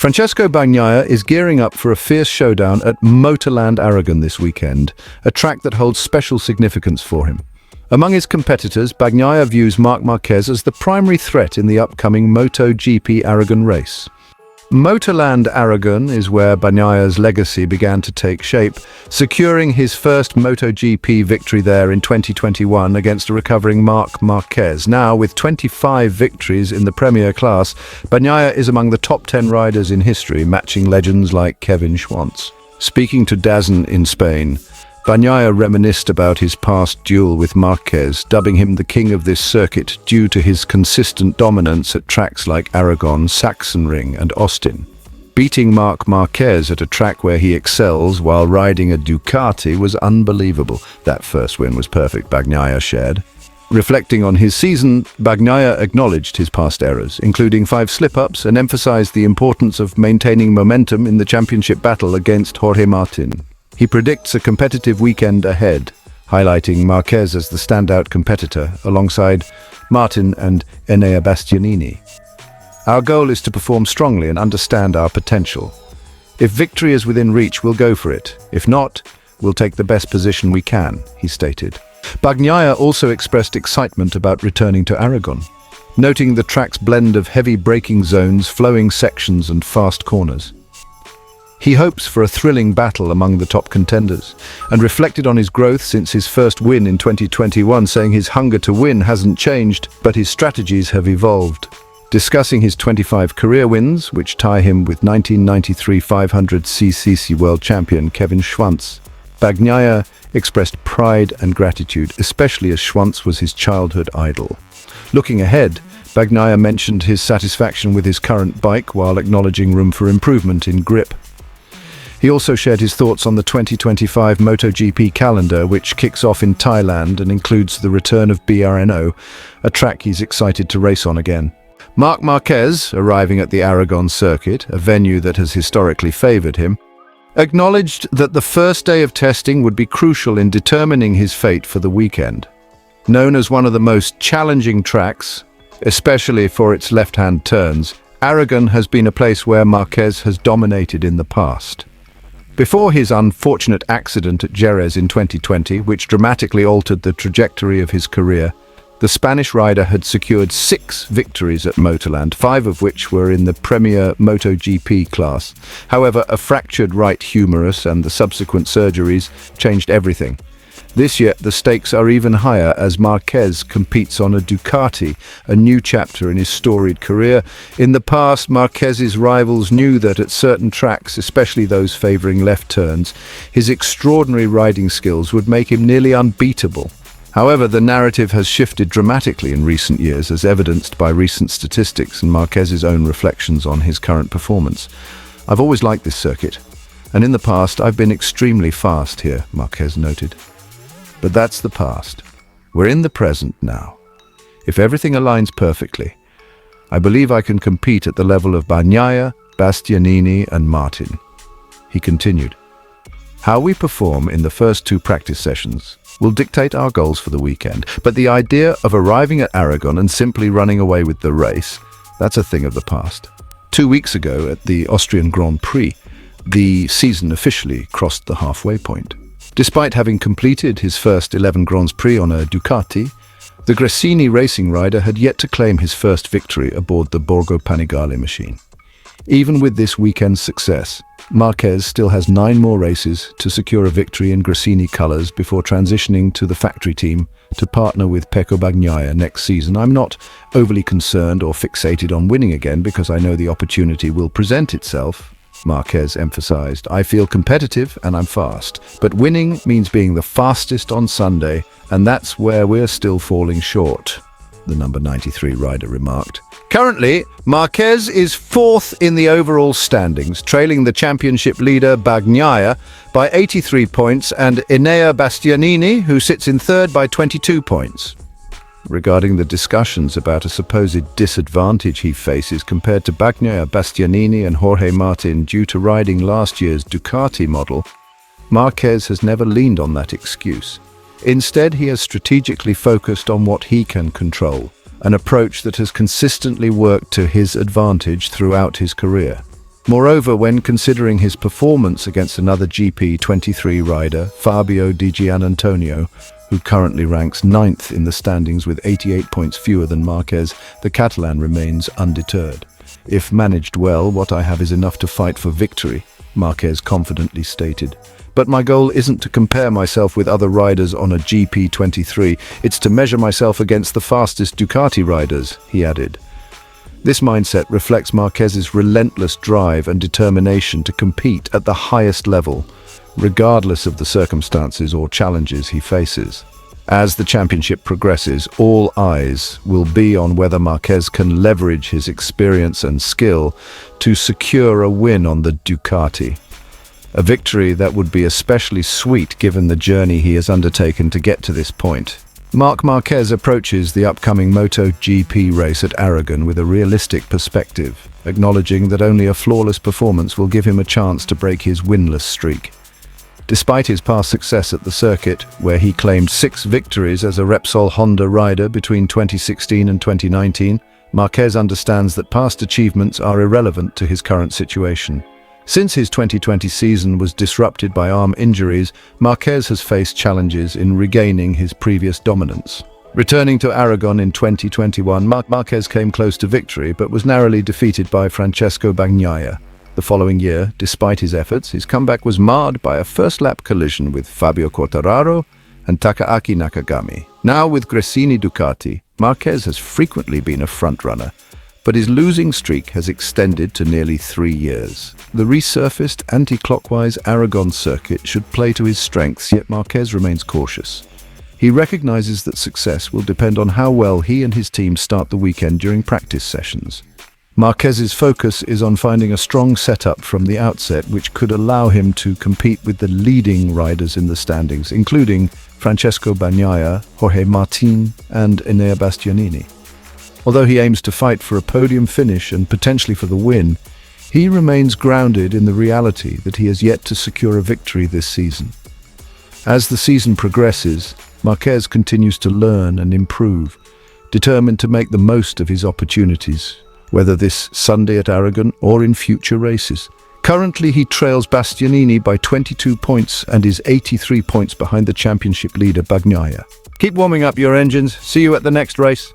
Francesco Bagnaia is gearing up for a fierce showdown at MotorLand Aragon this weekend, a track that holds special significance for him. Among his competitors, Bagnaia views Marc Marquez as the primary threat in the upcoming MotoGP Aragon race. MotorLand Aragon is where Bagnaia's legacy began to take shape, securing his first MotoGP victory there in 2021 against a recovering Marc Marquez. Now, with 25 victories in the Premier class, Bagnaia is among the top 10 riders in history, matching legends like Kevin Schwantz. Speaking to DAZN in Spain, Bagnaia reminisced about his past duel with Marquez, dubbing him the king of this circuit due to his consistent dominance at tracks like Aragon, Sachsenring and Austin. Beating Marc Marquez at a track where he excels while riding a Ducati was unbelievable. That first win was perfect, Bagnaia shared. Reflecting on his season, Bagnaia acknowledged his past errors, including 5 slip-ups, and emphasized the importance of maintaining momentum in the championship battle against Jorge Martin. He predicts a competitive weekend ahead, highlighting Marquez as the standout competitor alongside Martin and Enea Bastianini. Our goal is to perform strongly and understand our potential. If victory is within reach, we'll go for it. If not, we'll take the best position we can, he stated. Bagnaia also expressed excitement about returning to Aragon, noting the track's blend of heavy braking zones, flowing sections and fast corners. He hopes for a thrilling battle among the top contenders, and reflected on his growth since his first win in 2021, saying his hunger to win hasn't changed, but his strategies have evolved. Discussing his 25 career wins, which tie him with 1993 500cc world champion Kevin Schwantz, Bagnaia expressed pride and gratitude, especially as Schwantz was his childhood idol. Looking ahead, Bagnaia mentioned his satisfaction with his current bike while acknowledging room for improvement in grip. He also shared his thoughts on the 2025 MotoGP calendar, which kicks off in Thailand and includes the return of BRNO, a track he's excited to race on again. Marc Marquez, arriving at the Aragon circuit, a venue that has historically favored him, acknowledged that the first day of testing would be crucial in determining his fate for the weekend. Known as one of the most challenging tracks, especially for its left-hand turns, Aragon has been a place where Marquez has dominated in the past. Before his unfortunate accident at Jerez in 2020, which dramatically altered the trajectory of his career, the Spanish rider had secured 6 victories at Motorland, 5 of which were in the Premier MotoGP class. However, a fractured right humerus and the subsequent surgeries changed everything. This year, the stakes are even higher as Marquez competes on a Ducati, a new chapter in his storied career. In the past, Marquez's rivals knew that at certain tracks, especially those favoring left turns, his extraordinary riding skills would make him nearly unbeatable. However, the narrative has shifted dramatically in recent years, as evidenced by recent statistics and Marquez's own reflections on his current performance. "I've always liked this circuit, and in the past I've been extremely fast here," Marquez noted. But that's the past. We're in the present now. If everything aligns perfectly, I believe I can compete at the level of Bagnaia, Bastianini and Martin. He continued, "How we perform in the first 2 practice sessions will dictate our goals for the weekend, but the idea of arriving at Aragon and simply running away with the race, that's a thing of the past." 2 weeks ago at the Austrian Grand Prix, the season officially crossed the halfway point. Despite having completed his first 11 Grands Prix on a Ducati, the Gresini racing rider had yet to claim his first victory aboard the Borgo Panigale machine. Even with this weekend's success, Marquez still has 9 more races to secure a victory in Gresini colours before transitioning to the factory team to partner with Pecco Bagnaia next season. "I'm not overly concerned or fixated on winning again because I know the opportunity will present itself," Marquez emphasized. "I feel competitive and I'm fast, but winning means being the fastest on Sunday, and that's where we're still falling short," the number 93 rider remarked. Currently, Marquez is 4th in the overall standings, trailing the championship leader Bagnaia by 83 points and Enea Bastianini, who sits in 3rd by 22 points. Regarding the discussions about a supposed disadvantage he faces compared to Bagnaia, Bastianini and Jorge Martin due to riding last year's Ducati model, Marquez has never leaned on that excuse. Instead, he has strategically focused on what he can control, an approach that has consistently worked to his advantage throughout his career. Moreover, when considering his performance against another GP23 rider, Fabio Di Giannantonio, who currently ranks 9th in the standings with 88 points fewer than Marquez, the Catalan remains undeterred. "If managed well, what I have is enough to fight for victory," Marquez confidently stated. "But my goal isn't to compare myself with other riders on a GP23, it's to measure myself against the fastest Ducati riders," he added. This mindset reflects Marquez's relentless drive and determination to compete at the highest level, regardless of the circumstances or challenges he faces. As the championship progresses, all eyes will be on whether Marquez can leverage his experience and skill to secure a win on the Ducati. A victory that would be especially sweet given the journey he has undertaken to get to this point. Marc Marquez approaches the upcoming MotoGP race at Aragon with a realistic perspective, acknowledging that only a flawless performance will give him a chance to break his winless streak. Despite his past success at the circuit, where he claimed 6 victories as a Repsol Honda rider between 2016 and 2019, Marquez understands that past achievements are irrelevant to his current situation. Since his 2020 season was disrupted by arm injuries, Marquez has faced challenges in regaining his previous dominance. Returning to Aragon in 2021, Marquez came close to victory but was narrowly defeated by Francesco Bagnaia. The following year, despite his efforts, his comeback was marred by a first-lap collision with Fabio Quartararo and Takaaki Nakagami. Now with Gresini Ducati, Marquez has frequently been a frontrunner, but his losing streak has extended to nearly 3 years. The resurfaced anti-clockwise Aragon circuit should play to his strengths, yet Marquez remains cautious. He recognizes that success will depend on how well he and his team start the weekend during practice sessions. Marquez's focus is on finding a strong setup from the outset, which could allow him to compete with the leading riders in the standings, including Francesco Bagnaia, Jorge Martin, and Enea Bastianini. Although he aims to fight for a podium finish and potentially for the win, he remains grounded in the reality that he has yet to secure a victory this season. As the season progresses, Marquez continues to learn and improve, determined to make the most of his opportunities, whether this Sunday at Aragon or in future races. Currently, he trails Bastianini by 22 points and is 83 points behind the championship leader Bagnaia. Keep warming up your engines. See you at the next race.